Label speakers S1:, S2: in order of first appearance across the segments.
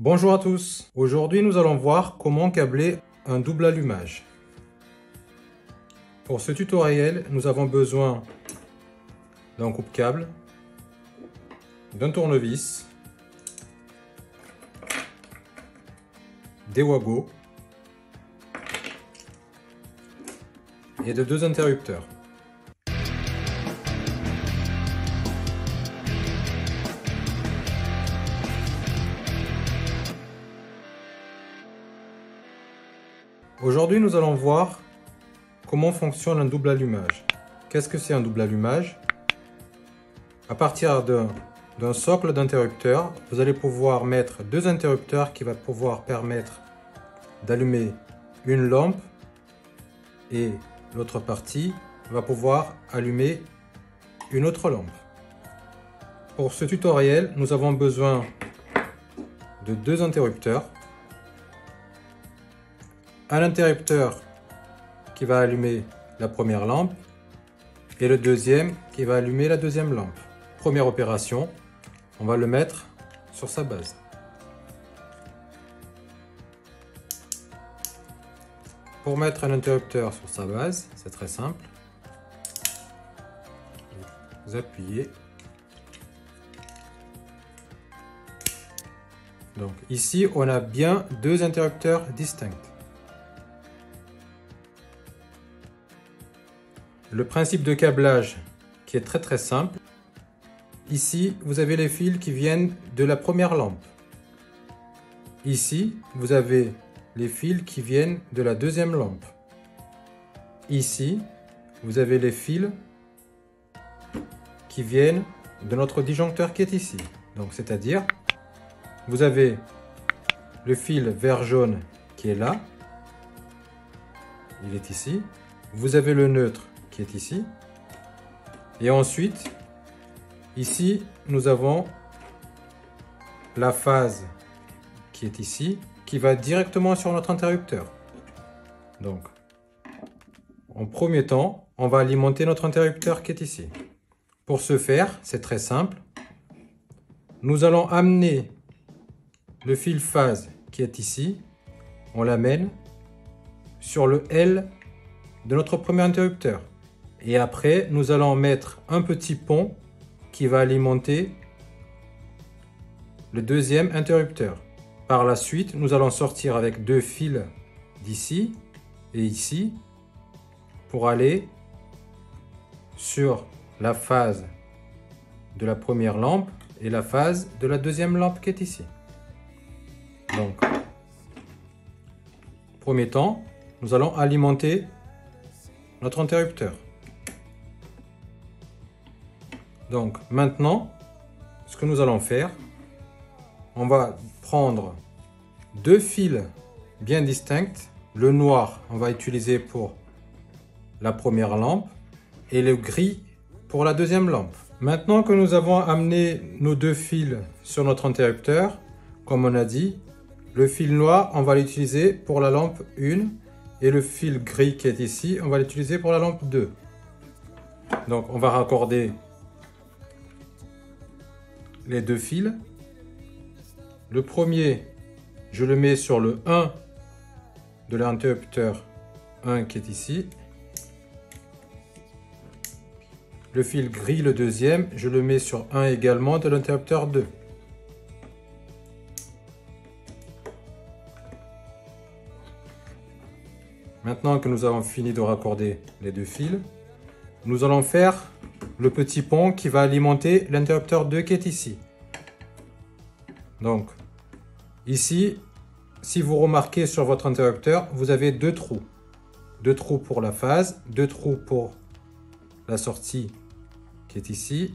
S1: Bonjour à tous, aujourd'hui nous allons voir comment câbler un double allumage. Pour ce tutoriel, nous avons besoin d'un coupe-câble, d'un tournevis, des wagos et de deux interrupteurs. Aujourd'hui, nous allons voir comment fonctionne un double allumage. Qu'est-ce que c'est un double allumage? À partir d'un socle d'interrupteurs, vous allez pouvoir mettre deux interrupteurs qui vont pouvoir permettre d'allumer une lampe et l'autre partie va pouvoir allumer une autre lampe. Pour ce tutoriel, nous avons besoin de deux interrupteurs. Un interrupteur qui va allumer la première lampe et le deuxième qui va allumer la deuxième lampe. Première opération, on va le mettre sur sa base. Pour mettre un interrupteur sur sa base, c'est très simple. Vous appuyez. Donc ici, on a bien deux interrupteurs distincts. Le principe de câblage qui est très simple. Ici, vous avez les fils qui viennent de la première lampe. Ici, vous avez les fils qui viennent de la deuxième lampe. Ici, vous avez les fils qui viennent de notre disjoncteur qui est ici. Donc, c'est-à-dire, vous avez le fil vert jaune qui est là. Il est ici. Vous avez le neutre qui est ici. Et ensuite, ici, nous avons la phase qui est ici, qui va directement sur notre interrupteur. Donc, en premier temps, on va alimenter notre interrupteur qui est ici. Pour ce faire, c'est très simple. Nous allons amener le fil phase qui est ici. On l'amène sur le L de notre premier interrupteur. Et après, nous allons mettre un petit pont qui va alimenter le deuxième interrupteur. Par la suite, nous allons sortir avec deux fils d'ici et ici pour aller sur la phase de la première lampe et la phase de la deuxième lampe qui est ici. Donc, premier temps, nous allons alimenter notre interrupteur. Donc maintenant, ce que nous allons faire, on va prendre deux fils bien distincts. Le noir, on va utiliser pour la première lampe et le gris pour la deuxième lampe. Maintenant que nous avons amené nos deux fils sur notre interrupteur, comme on a dit, le fil noir, on va l'utiliser pour la lampe 1 et le fil gris qui est ici, on va l'utiliser pour la lampe 2. Donc on va raccorder les deux fils. Le premier, je le mets sur le 1 de l'interrupteur 1 qui est ici. Le fil gris, le deuxième, je le mets sur 1 également de l'interrupteur 2. Maintenant que nous avons fini de raccorder les deux fils, nous allons faire le petit pont qui va alimenter l'interrupteur 2 qui est ici. Donc, ici, si vous remarquez sur votre interrupteur, vous avez deux trous. Deux trous pour la phase, deux trous pour la sortie qui est ici.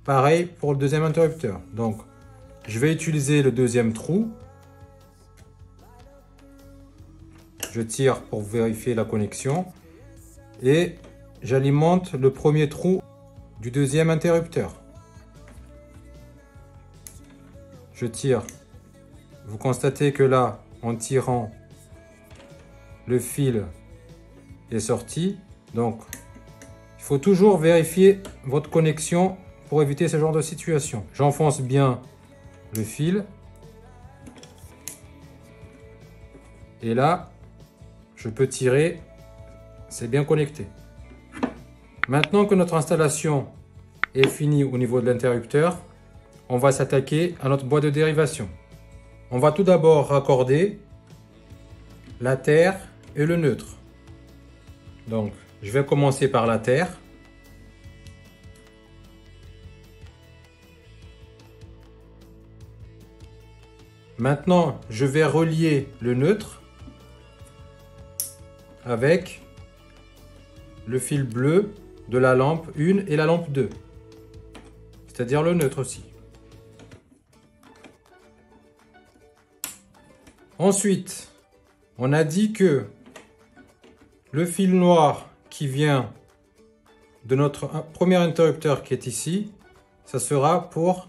S1: Pareil pour le deuxième interrupteur. Donc, je vais utiliser le deuxième trou. Je tire pour vérifier la connexion. Et j'alimente le premier trou du deuxième interrupteur. Je tire. Vous constatez que là, en tirant, le fil est sorti. Donc, il faut toujours vérifier votre connexion pour éviter ce genre de situation. J'enfonce bien le fil Et là, je peux tirer. C'est bien connecté. Maintenant que notre installation est finie au niveau de l'interrupteur, on va s'attaquer à notre boîte de dérivation. On va tout d'abord raccorder la terre et le neutre. Donc, je vais commencer par la terre. Maintenant, je vais relier le neutre avec le fil bleu de la lampe 1 et la lampe 2, c'est-à-dire le neutre aussi. Ensuite, on a dit que le fil noir qui vient de notre premier interrupteur qui est ici, ça sera pour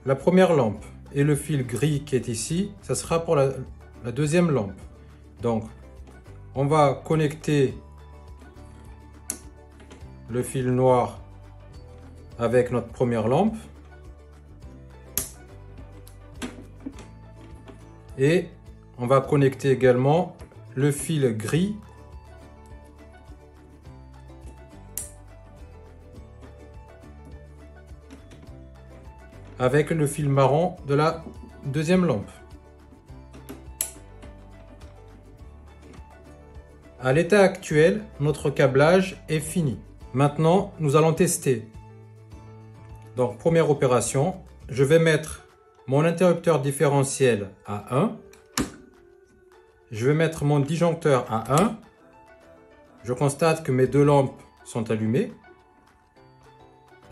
S1: la première lampe. Et le fil gris qui est ici, ça sera pour la deuxième lampe. Donc, on va connecter le fil noir avec notre première lampe. Et on va connecter également le fil gris avec le fil marron de la deuxième lampe. À l'état actuel, notre câblage est fini. Maintenant, nous allons tester. Donc, première opération, je vais mettre mon interrupteur différentiel à 1. Je vais mettre mon disjoncteur à 1. Je constate que mes deux lampes sont allumées.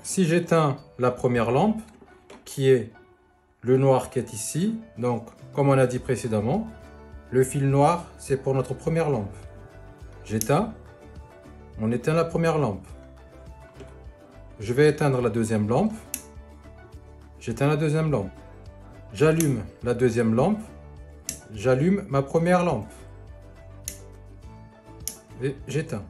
S1: Si j'éteins la première lampe, qui est le noir qui est ici, donc comme on a dit précédemment, le fil noir c'est pour notre première lampe. J'éteins, on éteint la première lampe. Je vais éteindre la deuxième lampe. J'éteins la deuxième lampe. J'allume la deuxième lampe. J'allume ma première lampe. Et j'éteins.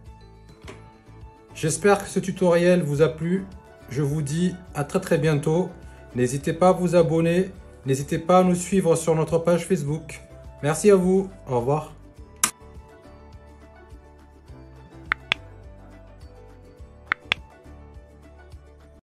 S1: J'espère que ce tutoriel vous a plu. Je vous dis à très bientôt. N'hésitez pas à vous abonner. N'hésitez pas à nous suivre sur notre page Facebook. Merci à vous. Au revoir.